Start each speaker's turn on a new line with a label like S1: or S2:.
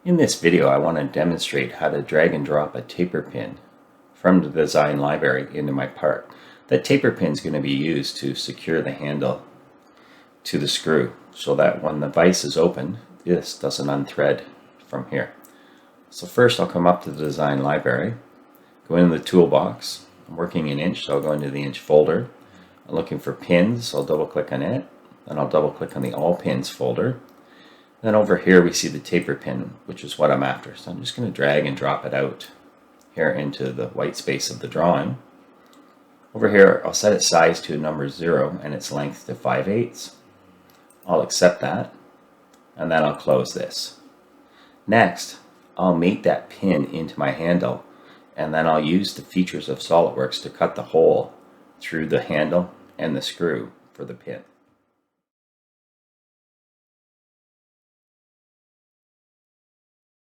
S1: In this video, I want to demonstrate how to drag and drop a taper pin from the design library into my part. That taper pin is going to be used to secure the handle to the screw so that when the vise is open, this doesn't unthread from here. So first I'll come up to the design library, go into the toolbox. I'm working in inch, so I'll go into the inch folder. I'm looking for pins, so I'll double click on it, then I'll double click on the all pins folder. Then over here we see the taper pin, which is what I'm after. So I'm just going to drag and drop it out here into the white space of the drawing. Over here I'll set its size to number 0 and its length to 5/8. I'll accept that, and then I'll close this. Next, I'll mate that pin into my handle, and then I'll use the features of SolidWorks to cut the hole through the handle and the screw for the pin.